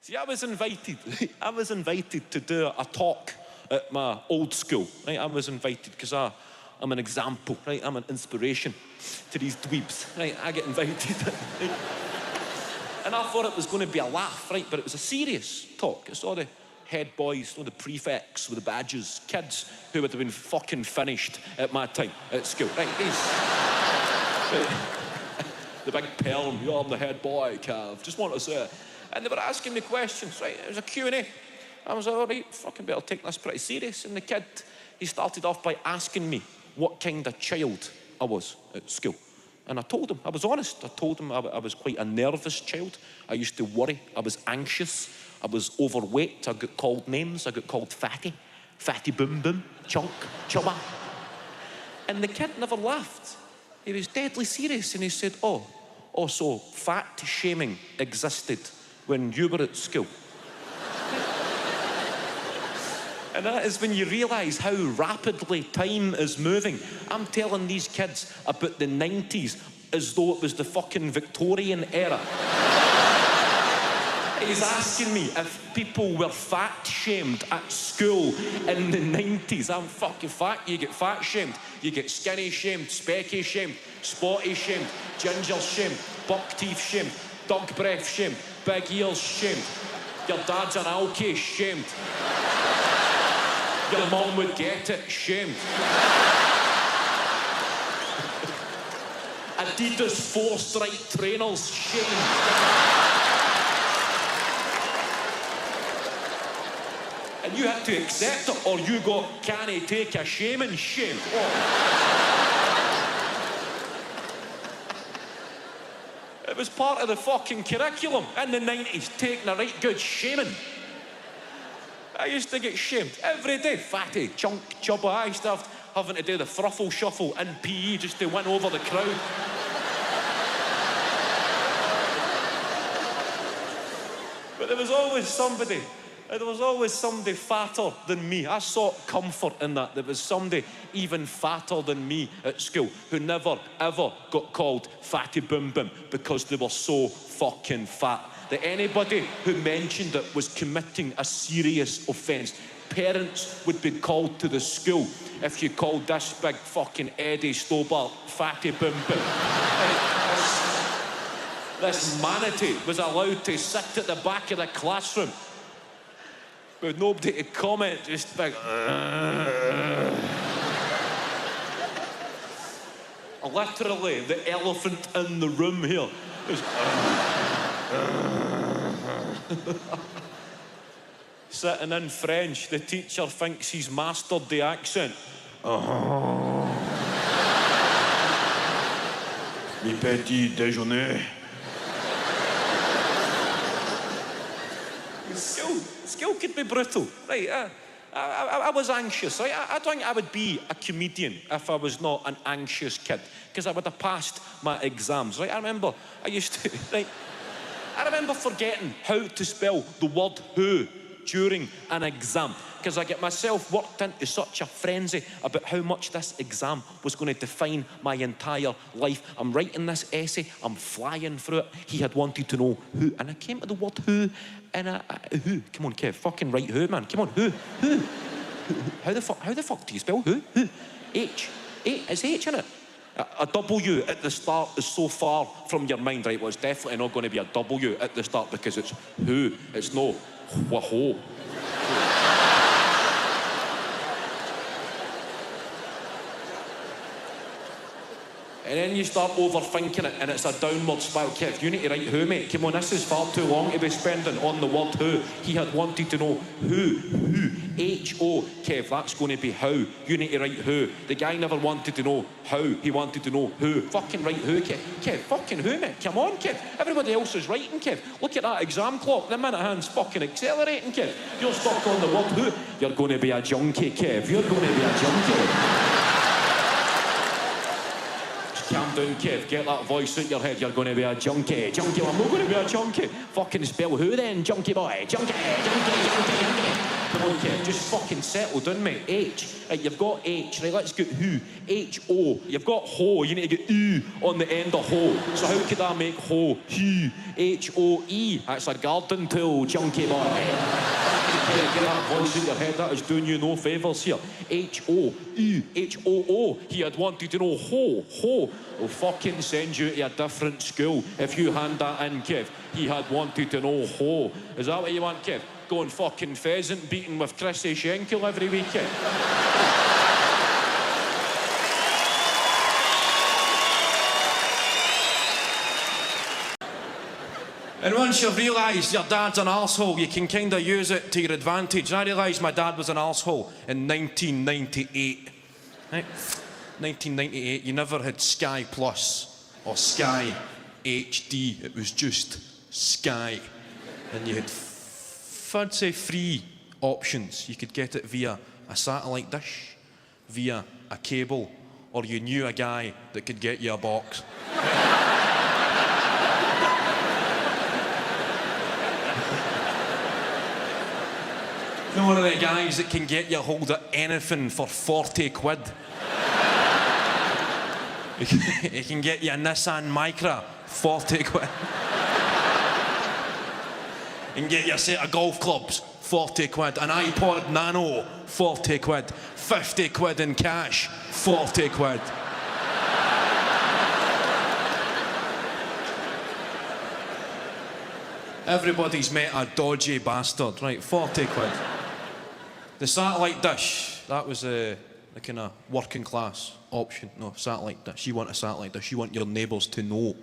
See, I was invited to do a talk at my old school, right? I was invited because I'm an example, right? I'm an inspiration to these dweebs, right? I get invited. Right? And I thought it was going to be a laugh, right? But it was a serious talk. It's all the head boys, all the prefects with the badges, kids who would have been fucking finished at my time at school, right? The big perm, you're the head boy, Cav. Just want to say. And they were asking me questions, right? It was a Q&A. I was like, all right, fucking better take this pretty serious. And the kid, he started off by asking me what kind of child I was at school. And I told him, I was honest. I told him I was quite a nervous child. I used to worry. I was anxious. I was overweight. I got called names. I got called fatty. Fatty boom boom. Chunk. Chubba. And the kid never laughed. He was deadly serious. And he said, oh, so fat shaming existed when you were at school. And that is when you realise how rapidly time is moving. I'm telling these kids about the 90s as though it was the fucking Victorian era. He's asking me if people were fat-shamed at school in the 90s. I'm fucking fat. You get fat-shamed. You get skinny-shamed, specky-shamed, spotty-shamed, ginger-shamed, buck-teeth-shamed, dog breath-shamed, big ears-shamed. Your dad's an alky, shamed. Your mum would get it, shamed. Adidas 4-stripe trainers, shamed. And you had to accept it, or you got canny take a shaming, shamed. It was part of the fucking curriculum in the 90s, taking a right good shaming. I used to get shamed every day. Fatty, chunk, chubba. I used to have having to do the thruffle shuffle in PE just to win over the crowd. But there was always somebody fatter than me. I sought comfort in that. There was somebody even fatter than me at school who never, ever got called Fatty Boom Boom because they were so fucking fat. That anybody who mentioned it was committing a serious offence. Parents would be called to the school if you called this big fucking Eddie Stobart Fatty Boom Boom. This manatee was allowed to sit at the back of the classroom with nobody to comment, just big. Literally, the elephant in the room here was. Sitting in French, the teacher thinks he's mastered the accent. Mi petit déjeuner. Skill could be brutal, right? I was anxious. Right? I don't think I would be a comedian if I was not an anxious kid, because I would have passed my exams. Right? I remember forgetting how to spell the word who during an exam, because I get myself worked into such a frenzy about how much this exam was going to define my entire life. I'm writing this essay, I'm flying through it. He had wanted to know who, and I came to the word who, and who? Come on, Kev, fucking write who, man. Come on, who? How the fuck do you spell who? H. Is H in it? A W at the start is so far from your mind, right? Well, it's definitely not going to be a W at the start because it's who. It's no whoa. And then you start overthinking it and it's a downward spiral. Kev, you need to write who, mate. Come on, this is far too long to be spending on the word who. He had wanted to know who. H-O. Kev, that's going to be how. You need to write who. The guy never wanted to know how. He wanted to know who. Fucking write who, Kev. Kev, fucking who, mate. Come on, Kev. Everybody else is writing, Kev. Look at that exam clock. The minute hand's fucking accelerating, Kev. You're stuck on the word who. You're going to be a junkie, Kev. You're going to be a junkie. Can't down, Kev. Get that voice out your head. You're going to be a junkie. Junkie, I'm not going to be a junkie. Fucking spell who then? Junkie boy. Junkie, junkie, junkie, junkie. Come on, Kev, just fucking settle down, mate. H. Right, you've got H. Right, let's get who. H-O. You've got ho. You need to get U on the end of ho. So how could I make ho? Hu. H-O-E. That's a garden tool, junkie boy. Get that voice in your head, that is doing you no favours here. H-O-E, H-O-O. He had wanted to know ho. We'll fucking send you to a different school if you hand that in, Kev. He had wanted to know ho. Is that what you want, Kev? Going fucking pheasant beating with Chrissy Schenkel every weekend? And once you've realised your dad's an arsehole, you can kind of use it to your advantage. And I realised my dad was an arsehole in 1998. Right? 1998, you never had Sky Plus or Sky HD. It was just Sky. And you had, I'd say, 3 options. You could get it via a satellite dish, via a cable, or you knew a guy that could get you a box. You know, one of the guys that can get you a hold of anything for 40 quid. He can get you a Nissan Micra, 40 quid. He can get you a set of golf clubs, 40 quid. An iPod Nano, 40 quid. 50 quid in cash, 40 quid. Everybody's met a dodgy bastard, right? 40 quid. The satellite dish, that was a kind of working class option. No, satellite dish. You want a satellite dish. You want your neighbours to know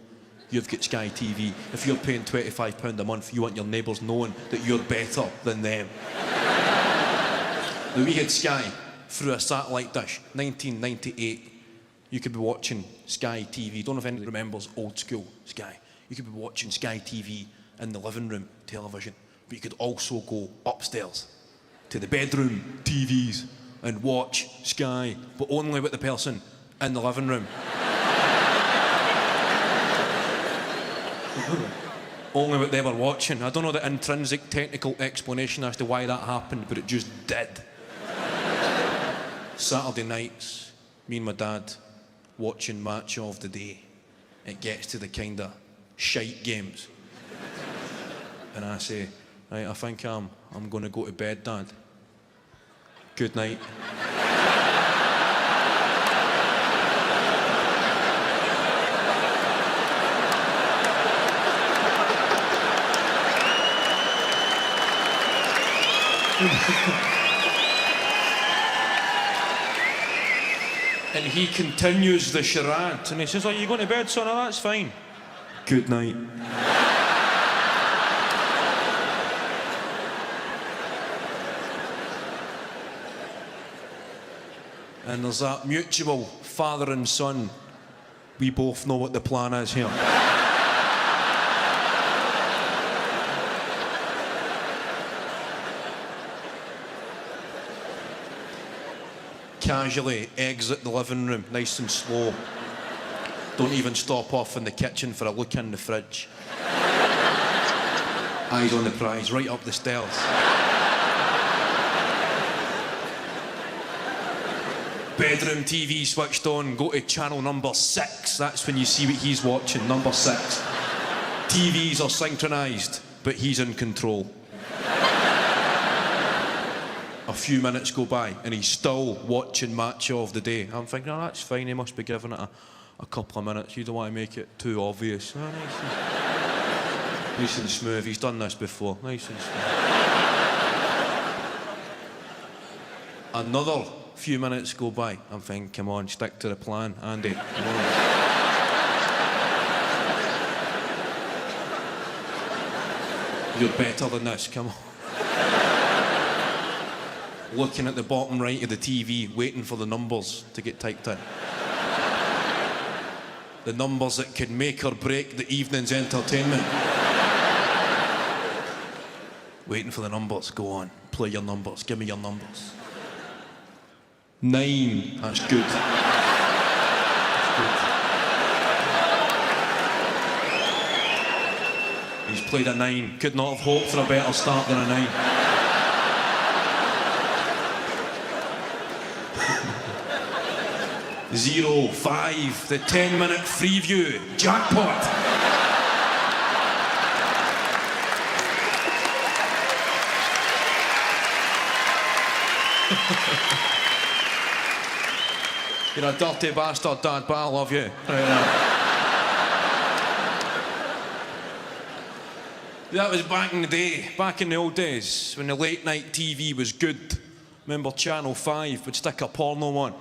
you've got Sky TV. If you're paying £25 a month, you want your neighbours knowing that you're better than them. Now, we had Sky through a satellite dish, 1998. You could be watching Sky TV. Don't know if anyone remembers old school Sky. You could be watching Sky TV in the living room television, but you could also go upstairs to the bedroom TVs and watch Sky, but only with the person in the living room. Only what they were watching. I don't know the intrinsic technical explanation as to why that happened, but it just did. Saturday nights, me and my dad watching Match of the Day. It gets to the kind of shite games. And I say, right, I think I'm going to go to bed, Dad. Good night. And he continues the charade, and he says, are you going to bed, son? Oh, that's fine. Good night. And there's that mutual father and son. We both know what the plan is here. Casually exit the living room, nice and slow. Don't even stop off in the kitchen for a look in the fridge. Eyes on the prize, right up the stairs. Bedroom TV switched on, go to channel number 6. That's when you see what he's watching, number 6. TVs are synchronised, but he's in control. A few minutes go by, and he's still watching Match of the Day. I'm thinking, oh, that's fine, he must be giving it a couple of minutes. You don't want to make it too obvious. Oh, nice and smooth, he's done this before. Nice and smooth. Another few minutes go by. I'm thinking, come on, stick to the plan, Andy. Come on. You're better than this, come on. Looking at the bottom right of the TV, waiting for the numbers to get typed in. The numbers that could make or break the evening's entertainment. Waiting for the numbers, go on, play your numbers, give me your numbers. 9, that's good. That's good. He's played a 9. Could not have hoped for a better start than a 9. Zero, 5, the 10-minute Freeview jackpot. You're a dirty bastard, Dad, but I love you. That was back in the day, back in the old days, when the late night TV was good. Remember Channel 5 would stick a porno on.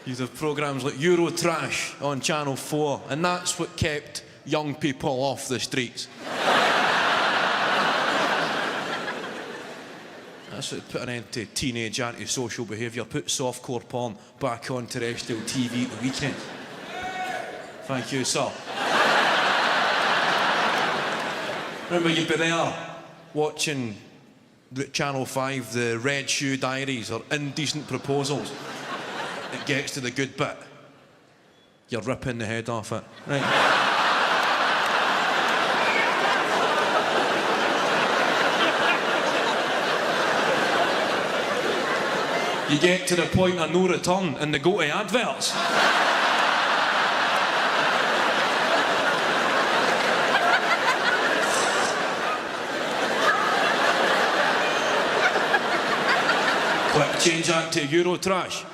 You'd have programmes like Eurotrash on Channel 4, and that's what kept young people off the streets. That's what put an end to teenage antisocial behaviour, put softcore porn back on terrestrial TV at the weekend. Thank you, sir. Remember, you'd be there watching Channel 5, the Red Shoe Diaries or Indecent Proposals. It gets to the good bit. You're ripping the head off it. Right. You get to the point of no return and they go to adverts. Quick, change that to Eurotrash.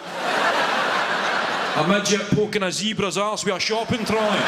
A midget poking a zebra's arse with a shopping trolley.